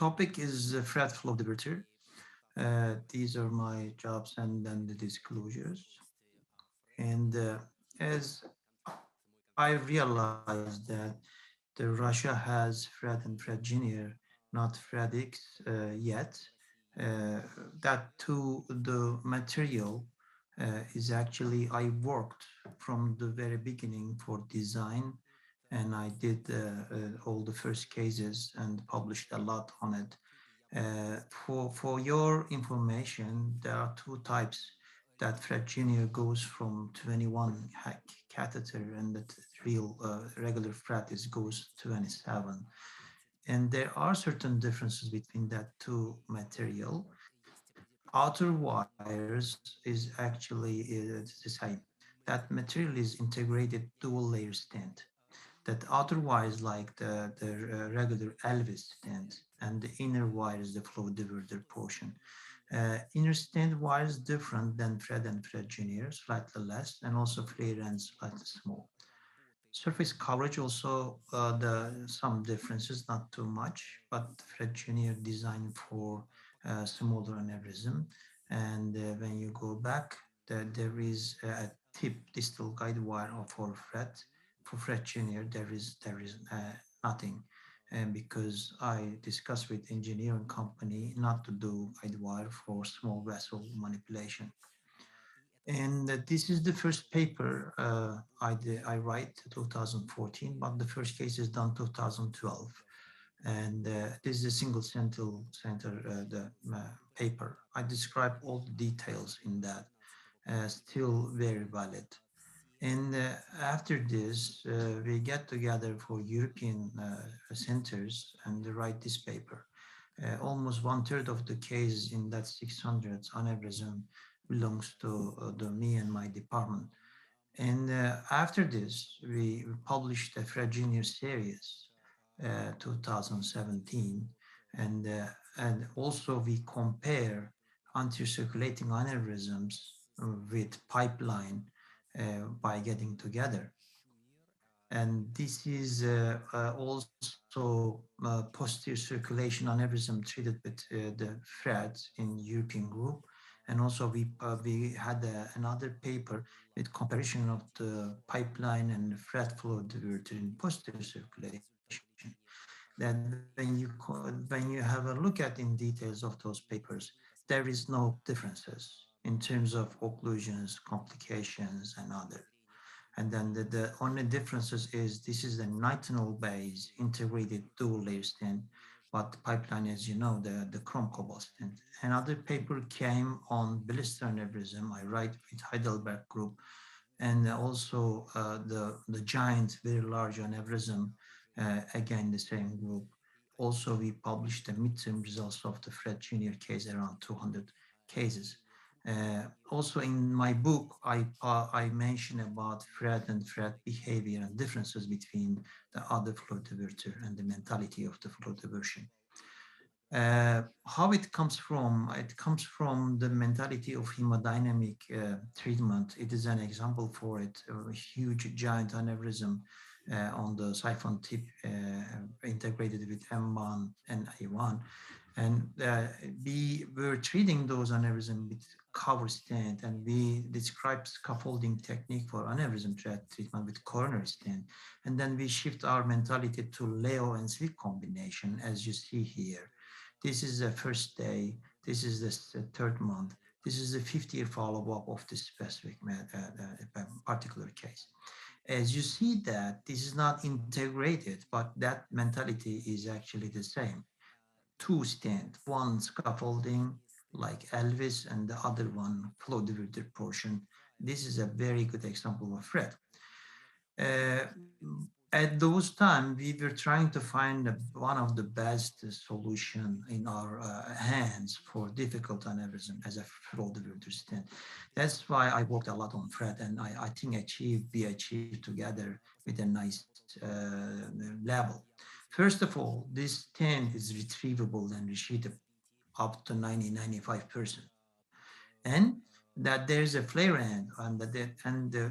topic is Fred flow diverter. These are my jobs and then the disclosures. And as I realized that Russia has Fred and Fred Junior, not Fred X yet. That too, the material is actually, I worked from the very beginning for design, and I did all the first cases and published a lot on it. For your information, there are two types that Fred Junior goes from 21 catheter, and the real regular Fred is goes 27. And there are certain differences between that two material. Outer wires is actually the same. That material is integrated dual layer stent. That outer wire is like the regular Elvis stent, and the inner wire is the flow diverter portion. Inner stent wire is different than Fred and Fred Junior, slightly less, and also flare end slightly small. Surface coverage also some differences, not too much, but Fred Junior designed for smaller aneurysm. And when you go back, there is a tip distal guide wire for Fred. For Fred Junior, there is nothing, and because I discussed with engineering company not to do guide wire for small vessel manipulation. And this is the first paper I write 2014, but the first case is done 2012. And this is a single center the paper. I describe all the details in that, still very valid. And after this, we get together for European centers and write this paper. Almost one third of the cases in that 600 aneurysm belongs to me and my department. And after this, we published a Fred Junior series, 2017, and also we compare anti-circulating aneurysms with pipeline by getting together. And this is also posterior circulation aneurysm treated with the Fred in European group. And also we had another paper with comparison of the pipeline and Fred flow diverter in posterior circulation. That when you have a look at in details of those papers, there is no differences in terms of occlusions, complications, and other. And then the only differences is this is a nitinol base integrated dual layer stent, but the pipeline, as you know, the chrome cobalt stent. Another paper came on blister aneurysm. I write with Heidelberg group, and also the giant, very large aneurysm, again, the same group. Also, we published the midterm results of the Fred Junior case, around 200 cases. Also in my book, I mention about Fred and Fred behavior and differences between the other flow diverter and the mentality of the flow diversion. How it comes from? It comes from the mentality of hemodynamic treatment. It is an example for it, a huge giant aneurysm on the siphon tip integrated with M1 and A1. And we were treating those aneurysm with cover stent, and we described scaffolding technique for aneurysm treatment with coronary stent. And then we shift our mentality to Leo and SWIG combination, as you see here. This is the first day. This is the third month. This is the 50-year follow-up of this specific particular case. As you see that this is not integrated, but that mentality is actually the same. Two stent, one scaffolding like Elvis and the other one flow diverter portion. This is a very good example of Fred. At those times, we were trying to find one of the best solution in our hands for difficult aneurysm as a flow diverter stent. That's why I worked a lot on Fred, and I think we achieved together with a nice level. First of all, this stent is retrievable and retrievable up to 90-95%. And that there's a flare end, and the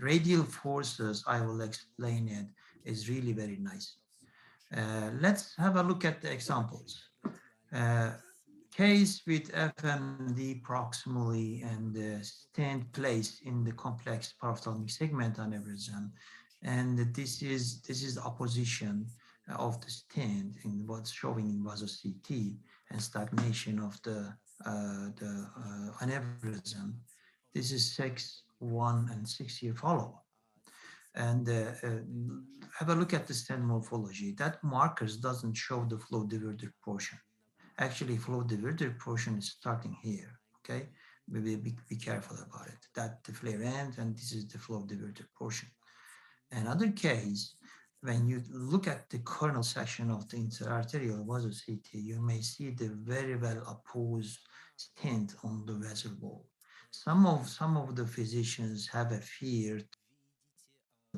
radial forces, I will explain it, is really very nice. Let's have a look at the examples. Uh, Case with FMD proximally and stent placed in the complex parophthalmic segment aneurysm, and this is the opposition of the stent in what's showing in vaso CT and stagnation of the aneurysm. This is 1 and 6 year follow-up. And have a look at the stent morphology. That markers doesn't show the flow diverted portion. Actually, flow diverter portion is starting here, okay? Maybe be careful about it. That the flare end, and this is the flow diverter portion. Another case, when you look at the coronal section of the interarterial vessel CT, you may see the very well opposed stent on the vessel wall. Some of the physicians have a fear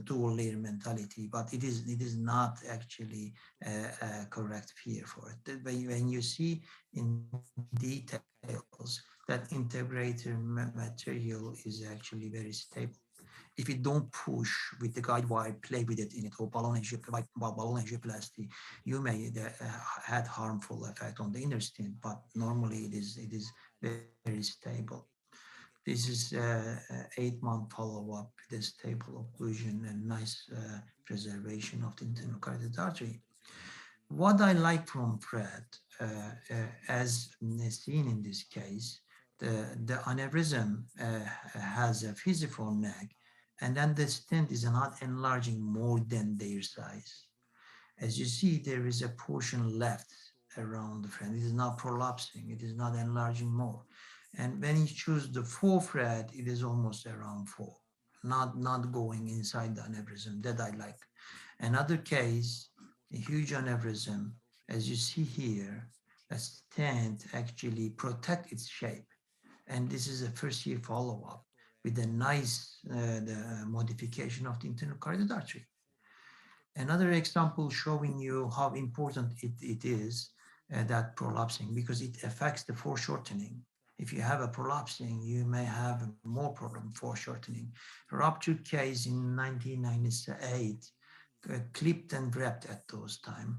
dual layer mentality, but it is not actually a correct fear for it. When you see in details that integrator material is actually very stable. If you don't push with the guide wire, play with it in it, or balloon angioplasty, you may had harmful effect on the inner stent, but normally it is very stable. This is 8 month follow-up with a stable occlusion and nice preservation of the internal carotid artery. What I like from Fred, as seen in this case, the aneurysm has a fusiform neck, and then the stent is not enlarging more than their size. As you see, there is a portion left around the thread. It is not prolapsing, it is not enlarging more. And when you choose the 4 thread, it is almost around 4, not going inside the aneurysm. That I like. Another case, a huge aneurysm, as you see here, a stent actually protect its shape. And this is a first year follow-up with a nice the modification of the internal carotid artery. Another example showing you how important it is that prolapsing, because it affects the foreshortening. If you have a prolapsing, you may have more problem foreshortening. Rupture case in 1998, clipped and wrapped at those time.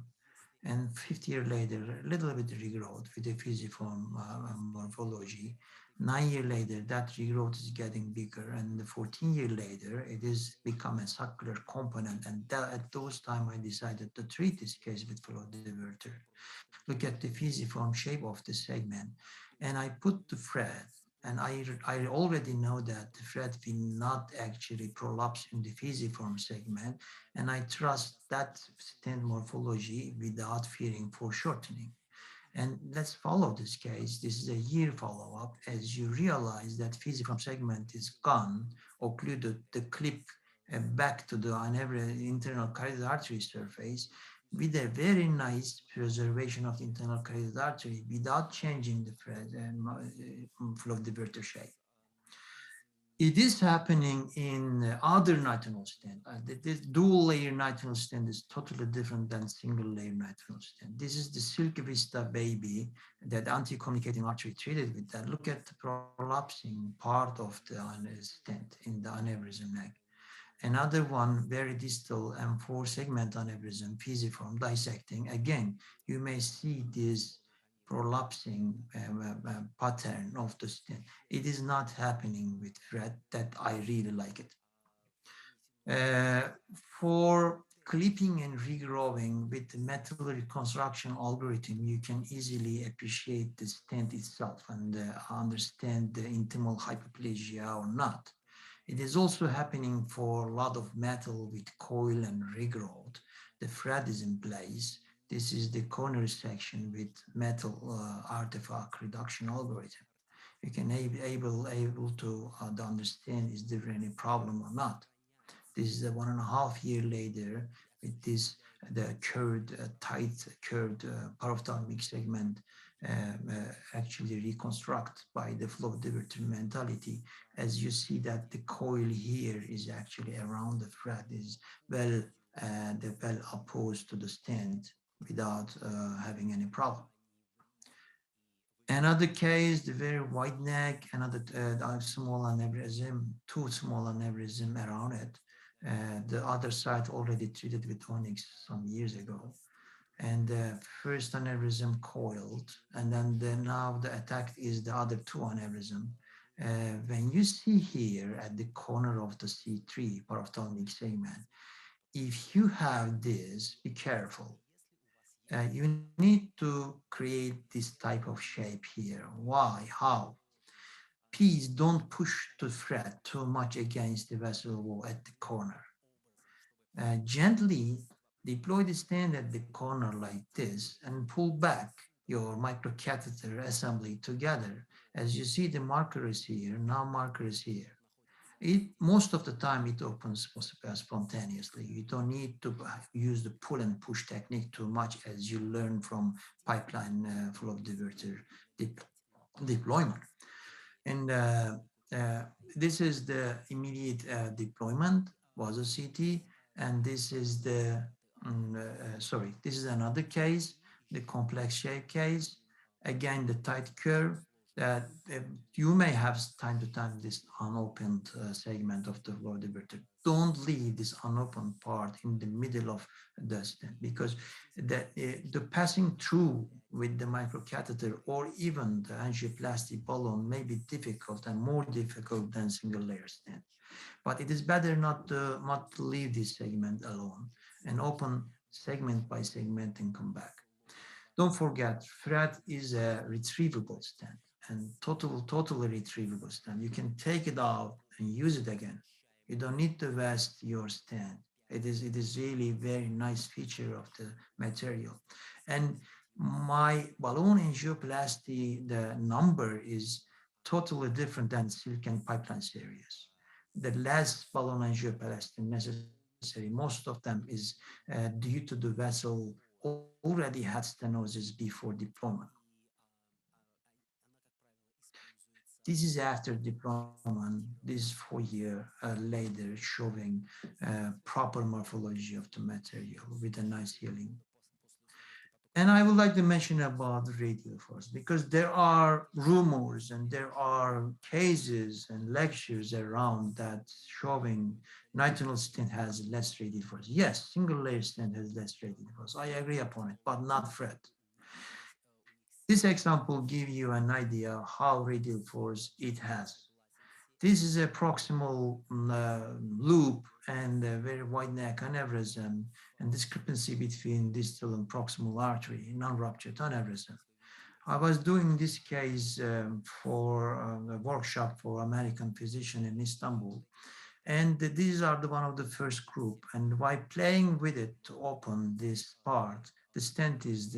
And 50 years later, a little bit regrowth with the fusiform morphology. 9 years later, that regrowth is getting bigger, and 14 years later, it is become a saccular component. And at those time, I decided to treat this case with flow diverter. Look at the fusiform shape of the segment, and I put the thread. And I already know that the thread will not actually prolapse in the fusiform segment, and I trust that stent morphology without fearing foreshortening. And let's follow this case. This is a year follow-up. As you realize that fusiform segment is gone, occluded the clip back to the internal carotid artery surface with a very nice preservation of the internal carotid artery without changing the flow diverter shape. It is happening in other nitinol stent. This dual layer nitinol stent is totally different than single layer nitinol stent. This is the Silk Vista baby that anti-communicating artery treated with that. Look at the prolapsing part of the stent in the aneurysm neck. Another one, very distal M4 segment aneurysm, fusiform dissecting. Again, you may see this prolapsing pattern of the stent. It is not happening with thread. That I really like it. Uh, for clipping and regrowing with the metal reconstruction algorithm, you can easily appreciate the stent itself and understand the intimal hyperplasia or not. It is also happening for a lot of metal with coil and regrowth. The thread is in place. This is the corner section with metal artifact reduction algorithm. You can able to understand is there any problem or not. This is 1.5 years later with this the curved, tight curved parophthalmic segment actually reconstruct by the flow diverter mentality. As you see that the coil here is actually around the thread is well well opposed to the stent without having any problem. Another case, the very wide neck, another small aneurysm, two small aneurysm around it. The other side already treated with onyx some years ago. and the first aneurysm coiled, and then now the attack is the other two aneurysm. When you see here at the corner of the C3 parophthalmic segment, if you have this, be careful. You need to create this type of shape here. Why? How? Please don't push the thread too much against the vessel wall at the corner. Gently deploy the stand at the corner like this and pull back your microcatheter assembly together. As you see, the marker is here, now marker is here. It most of the time it opens spontaneously. You don't need to use the pull and push technique too much, as you learn from pipeline flow diverter deployment. And uh, this is the immediate deployment was a CT, and this is the sorry, this is another case, the complex shape case. Again, the tight curve that you may have time to time this unopened segment of the flow diverter. Don't leave this unopened part in the middle of the stent, because the passing through with the microcatheter or even the angioplasty balloon may be difficult and more difficult than single layer stent. But it is better not to leave this segment alone and open segment by segment and come back. Don't forget, thread is a retrievable stent and totally retrievable stent. You can take it out and use it again. You don't need to vest your stent. It is really very nice feature of the material. And my balloon angioplasty, the number is totally different than silicon pipeline series. The less balloon angioplasty necessary, most of them is due to the vessel already had stenosis before deployment. This is after deployment, this 4 year later, showing proper morphology of the material with a nice healing. And I would like to mention about radial force, because there are rumors and there are cases and lectures around that showing nitinol stent has less radial force. Yes, single layer stent has less radial force. I agree upon it, but not thread. This example gives you an idea how radial force it has. This is a proximal loop and a very wide neck aneurysm and discrepancy between distal and proximal artery, non-ruptured aneurysm. I was doing this case for a workshop for American physician in Istanbul. And these are one of the first group. And by playing with it to open this part, the stent is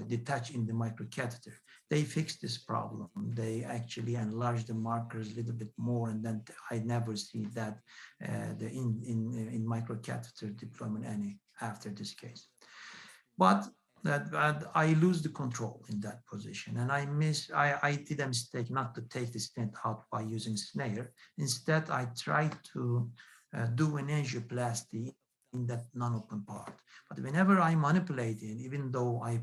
detached in the microcatheter. They fixed this problem. They actually enlarged the markers a little bit more, and then I never see that in microcatheter deployment any after this case. But I lose the control in that position, and I did a mistake not to take the stent out by using snare. Instead, I tried to do an angioplasty in that non-open part. But whenever I manipulated, even though I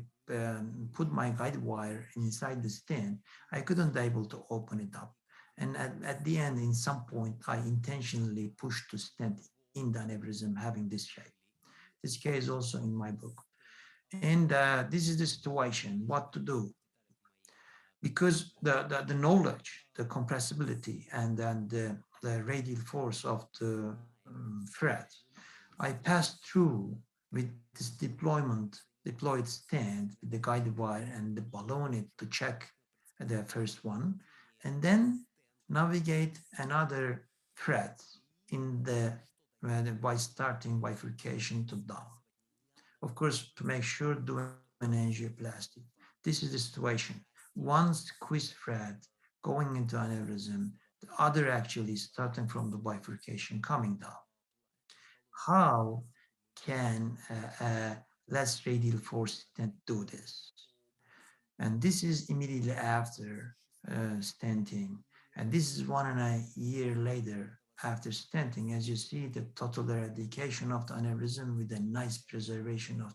put my guide wire inside the stent, I couldn't able to open it up. And at the end, in some point, I intentionally pushed the stent in the aneurysm having this shape. This case also in my book. And this is the situation, what to do. Because the knowledge, the compressibility, and then the radial force of the thread, I passed through with this deployed stand with the guide wire and the balloon it to check the first one, and then navigate another thread in the by starting bifurcation to down. Of course, to make sure do an angioplasty. This is the situation. One squeeze thread going into aneurysm, the other actually starting from the bifurcation coming down. How can less radial force stent do this? And this is immediately after stenting. And this is 1.5 years later after stenting. As you see, the total eradication of the aneurysm with a nice preservation of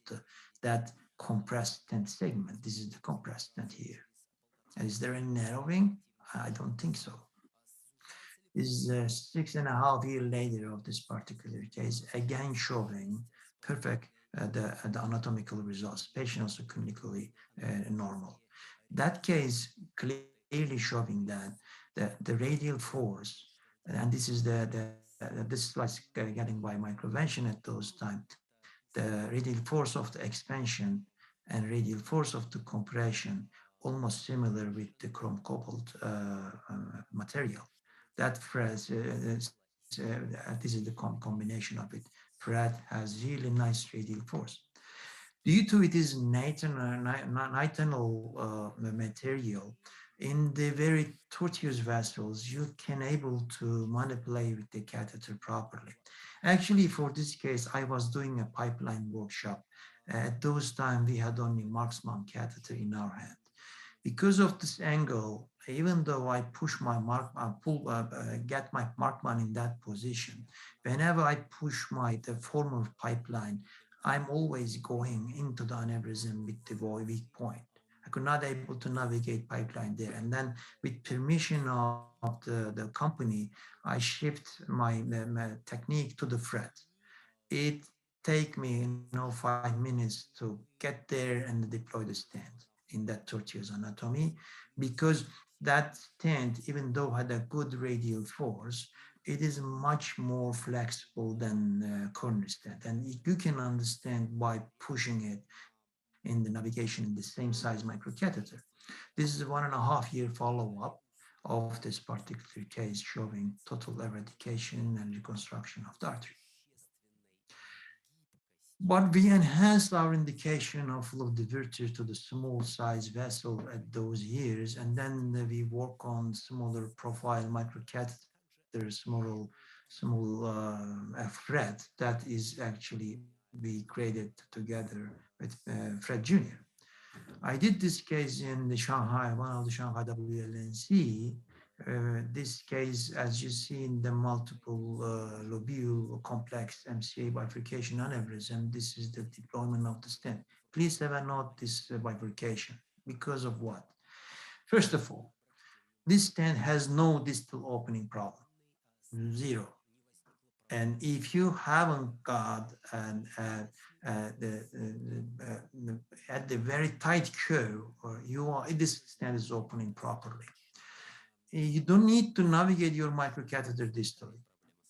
that compressed stent segment. This is the compressed stent here. Is there any narrowing? I don't think so. This is 6.5 years later of this particular case, again showing perfect the anatomical results. Patient also clinically normal. That case clearly showing that the radial force, and this is this was getting by microvention at those time, the radial force of the expansion and radial force of the compression almost similar with the chrome cobalt material. That phrase, this is the combination of it. Fred has really nice radial force. Due to it is nitinol material, in the very tortuous vessels, you can able to manipulate with the catheter properly. Actually, for this case, I was doing a pipeline workshop. At those time, we had only Marksman catheter in our hand. Because of this angle, even though I push my get my Markman in that position, whenever I push the former pipeline, I'm always going into the aneurysm with the weak point. I could not able to navigate pipeline there. And then with permission of the company, I shift my technique to the fret. It take me 5 minutes to get there and deploy the stent in that tortuous anatomy, because that stent, even though had a good radial force, it is much more flexible than coronary stent, and you can understand by pushing it in the navigation in the same size microcatheter. This is a 1.5 year follow-up of this particular case showing total eradication and reconstruction of the artery. But we enhanced our indication of flow diverter to the small size vessel at those years, and then we work on smaller profile microcatheters, small Fred that is actually we created together with Fred Jr. I did this case in the Shanghai, one of the Shanghai WLNC. This case, as you see in the multiple lobule complex MCA bifurcation aneurysm, this is the deployment of the stent. Please have a note this bifurcation. Because of what? First of all, this stent has no distal opening problem, zero. And if you haven't got at the very tight curve, or this stent is opening properly. You don't need to navigate your microcatheter distally,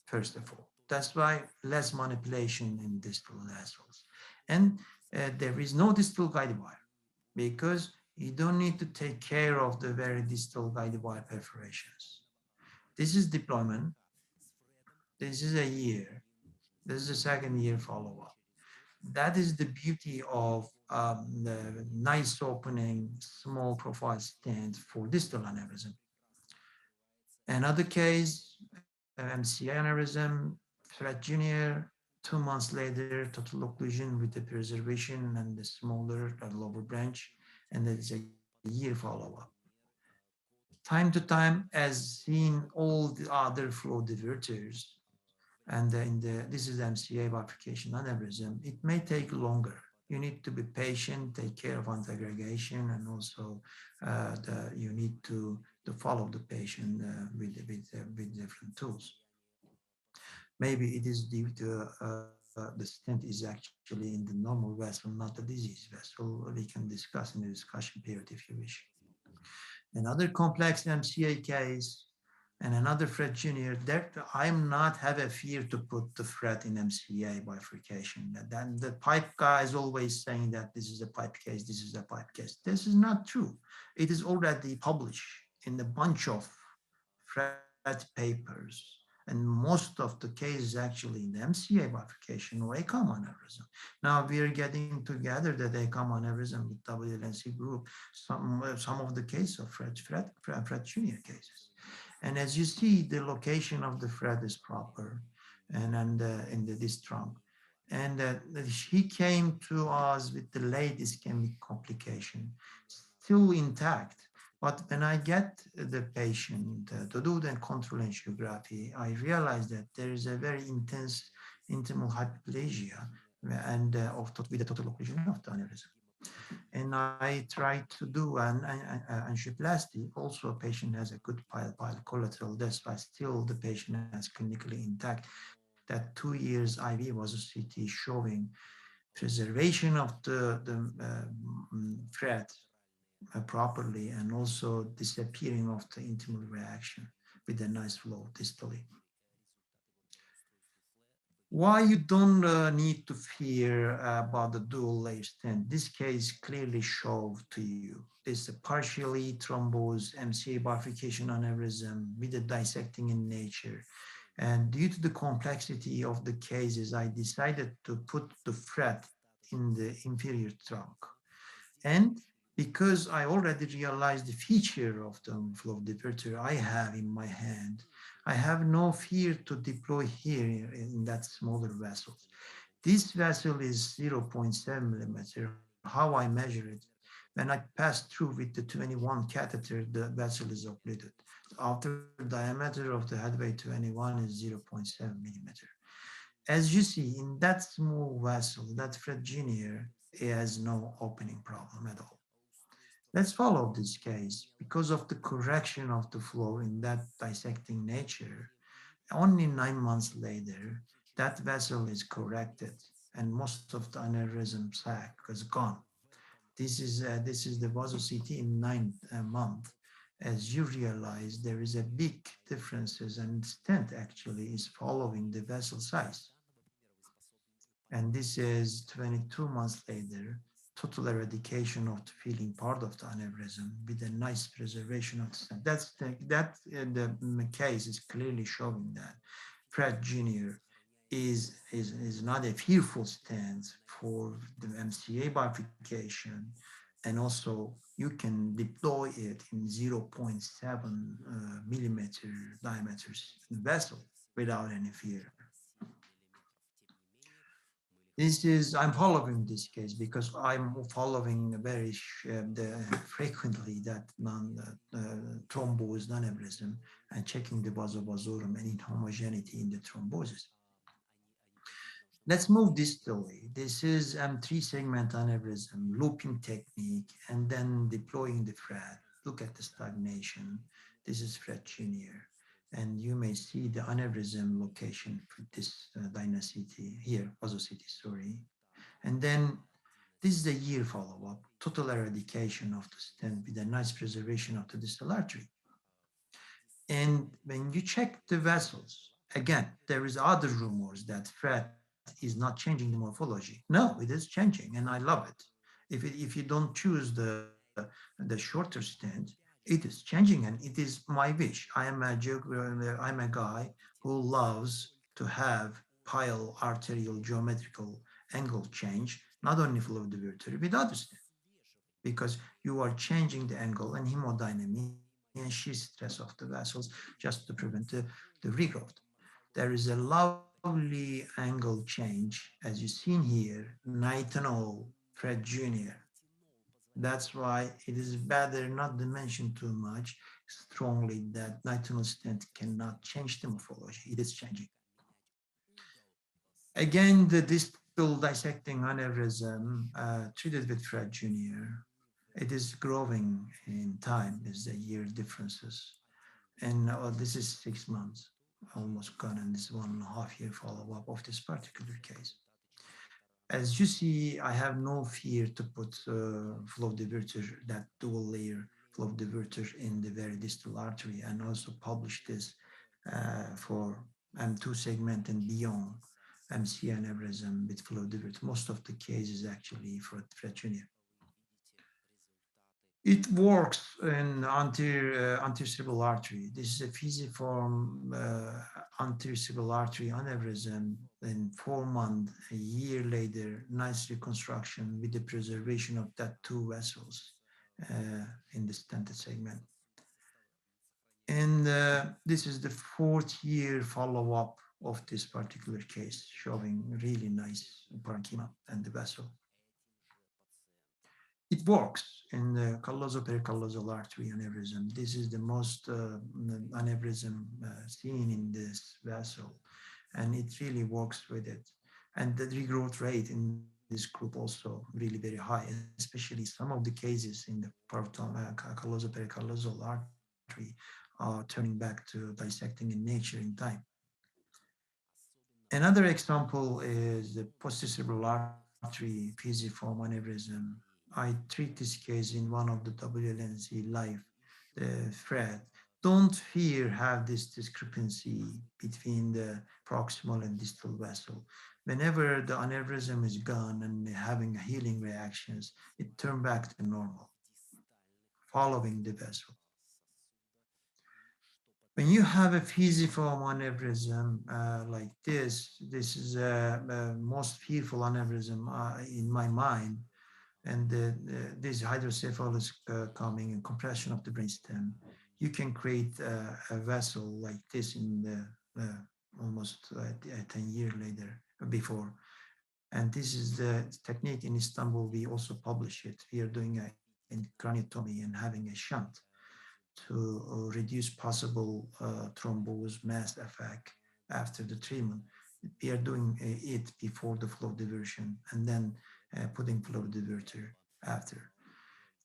first of all. That's why less manipulation in distal vessels. And there is no distal guide wire, because you don't need to take care of the very distal guide wire perforations. This is deployment. This is a year. This is a second year follow-up. That is the beauty of the nice opening, small profile stent for distal aneurysm. Another case, MCI aneurysm, Fred Jr., 2 months later, total occlusion with the preservation and the smaller lower branch, and there is a year follow-up. Time to time, as seen all the other flow diverters, and this is MCA bifurcation aneurysm, it may take longer. You need to be patient, take care of anti-aggregation, and also you need to follow the patient with different tools. Maybe it is due to the stent is actually in the normal vessel, not the disease vessel. We can discuss in the discussion period if you wish. Another complex MCA case, and another Fred Jr. There, I'm not have a fear to put the Fred in MCA bifurcation. Then the pipe guy is always saying that this is a pipe case, this is a pipe case. This is not true. It is already published in a bunch of Fred papers, and most of the cases actually in the MCA bifurcation or ACOM aneurysm. Now we are getting together that ACOM aneurysm with WLNC group, some of the cases of Fred Jr. cases. And as you see, the location of the Fred is proper, and in this trunk. And he came to us with the late ischemic complication, still intact. But when I get the patient to do the control angiography, I realized that there is a very intense intimal hyperplasia and with the total occlusion of the aneurysm. And I tried to do an angioplasty. Also, a patient has a good pile collateral. That's why still the patient has clinically intact. That 2 years IV was a CT showing preservation of the thread properly, and also disappearing of the intimal reaction with a nice flow distally. Why you don't need to fear about the dual layer stent? This case clearly shows to you this partially thrombosed MCA bifurcation aneurysm with a dissecting in nature. And due to the complexity of the cases, I decided to put the thread in the inferior trunk. And because I already realized the feature of the flow diverter I have in my hand, I have no fear to deploy here in that smaller vessel. This vessel is 0.7 millimeter. How I measure it? When I pass through with the 21 catheter, the vessel is occluded. The outer diameter of the headway 21 is 0.7 millimeter. As you see, in that small vessel, that Fred Jr. has no opening problem at all. Let's follow this case. Because of the correction of the flow in that dissecting nature, only 9 months later, that vessel is corrected and most of the aneurysm sac is gone. This is the vaso CT in 9 months. As you realize, there is a big differences, and stent actually is following the vessel size. And this is 22 months later, total eradication of the feeling part of the aneurysm with a nice preservation of the stent. The case is clearly showing that Fred Jr. is not a fearful stance for the MCA bifurcation, and also you can deploy it in zero point 0.7 millimeter diameters vessel without any fear. I'm following this case because I'm following frequently that thrombosed aneurysm and checking the vasovasorum and inhomogeneity in the thrombosis. Let's move distally. This is three-segment aneurysm, looping technique, and then deploying the thread. Look at the stagnation. This is Fred Jr. And you may see the aneurysm location for this dynacity here, vasocity, sorry. And then this is the year follow-up, total eradication of the stent with a nice preservation of the distal artery. And when you check the vessels, again, there is other rumors that Fred is not changing the morphology. No, it is changing, and I love it. If you don't choose the shorter stent, it is changing, and it is my wish. I'm a guy who loves to have pile arterial geometrical angle change, not only flow diverter, with other stent, because you are changing the angle and hemodynamic and shear stress of the vessels just to prevent the regrowth. There is a lovely angle change, as you seen here, nitinol Fred Jr. That's why it is better not to mention too much strongly that nitinol stent cannot change the morphology. It is changing. Again, the distal dissecting aneurysm treated with Fred Jr. It is growing in time as the year differences. And this is 6 months, almost gone, and this 1.5 year follow-up of this particular case. As you see, I have no fear to put flow diverter, that dual layer flow diverter in the very distal artery, and also publish this for M2 segment and beyond MC aneurysm with flow diverter. Most of the cases actually for Fred Jr. It works in anterior cerebral artery. This is a fusiform anterior cerebral artery aneurysm. In 4 months, a year later, nice reconstruction with the preservation of that two vessels in the stented segment. And this is the 4th year follow-up of this particular case, showing really nice parenchyma and the vessel. It works in the calloso-pericallosal artery aneurysm. This is the most aneurysm seen in this vessel, and it really works with it. And the regrowth rate in this group also really very high, especially some of the cases in the calloso-pericallosal artery are turning back to dissecting in nature in time. Another example is the posterior cerebral artery artery fusiform aneurysm. I treat this case in one of the WLNC live thread. Don't fear have this discrepancy between the proximal and distal vessel. Whenever the aneurysm is gone and having healing reactions, it turn back to normal following the vessel. When you have a fusiform aneurysm like this is a most fearful aneurysm in my mind, and this hydrocephalus coming and compression of the brainstem, you can create a vessel like this in the almost 10 years later before. And this is the technique in Istanbul. We also publish it. We are doing a in craniotomy and having a shunt to reduce possible thrombose mass effect after the treatment. We are doing it before the flow diversion and then putting flow diverter after.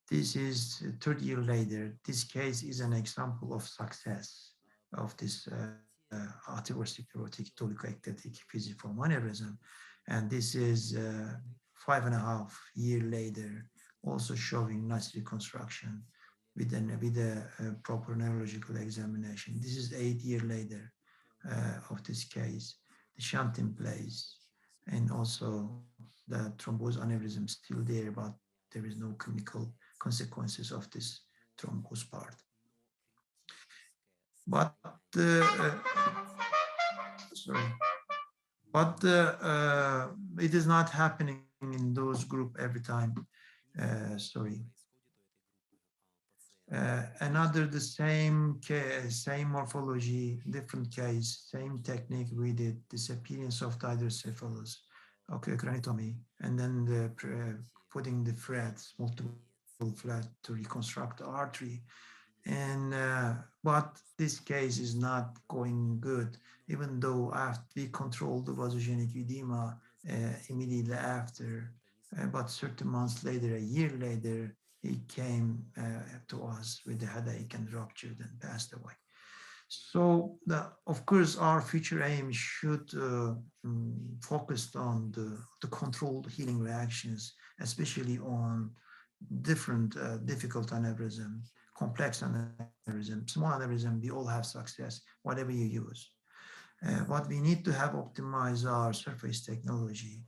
This is 30 years later. This case is an example of success of this atherosclerotic tolichoectatic fusiform aneurysm. And this is 5.5 years later, also showing nice reconstruction with a proper neurological examination. This is 8 years later of this case. The shunt in place, and also the thrombosed aneurysm still there, but there is no clinical consequences of this thrombose part. But sorry, but it is not happening in those group every time. Sorry. Another the same case, same morphology, different case, same technique. We did disappearance of the hydrocephalus, okay, craniotomy, and then putting the threads, multiple threads to reconstruct the artery. And but this case is not going good, even though after we controlled the vasogenic edema immediately after, but certain months later, a year later, he came to us with a headache and ruptured and passed away. So, of course, our future aim should focus on the controlled healing reactions, especially on different difficult aneurysm, complex aneurysm, small aneurysm. We all have success, whatever you use. But we need to have optimized our surface technology.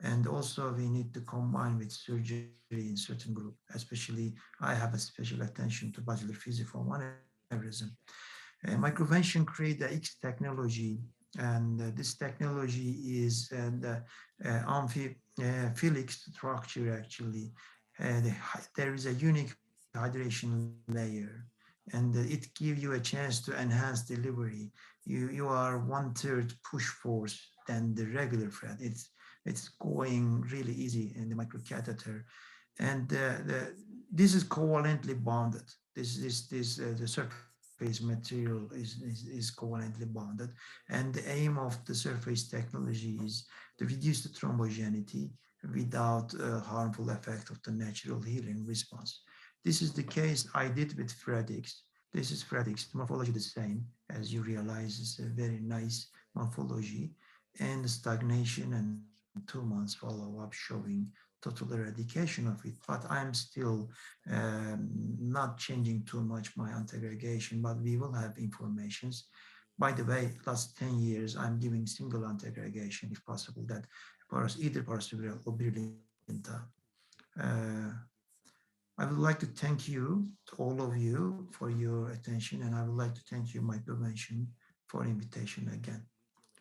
And also we need to combine with surgery in certain group, especially I have a special attention to basilar fusiform aneurysm. Microvention create the X technology, and this technology is the amphiphilic structure actually. There is a unique hydration layer, and it gives you a chance to enhance delivery. You are 1/3 push force than the regular thread. It's going really easy in the microcatheter, and this is covalently bonded. The surface material is covalently bonded, and the aim of the surface technology is to reduce the thrombogenicity without harmful effect of the natural healing response. This is the case I did with Fredix. This is Fredix, morphology the same. As you realize, it's a very nice morphology, and stagnation and 2 months follow-up showing total eradication of it. But I'm still not changing too much my anti-aggregation, but we will have informations. By the way, last 10 years, I'm giving single anti-aggregation if possible, that either parasubiral or brillianta. Uh, I would like to thank you, to all of you, for your attention, and I would like to thank you, my prevention, for invitation again.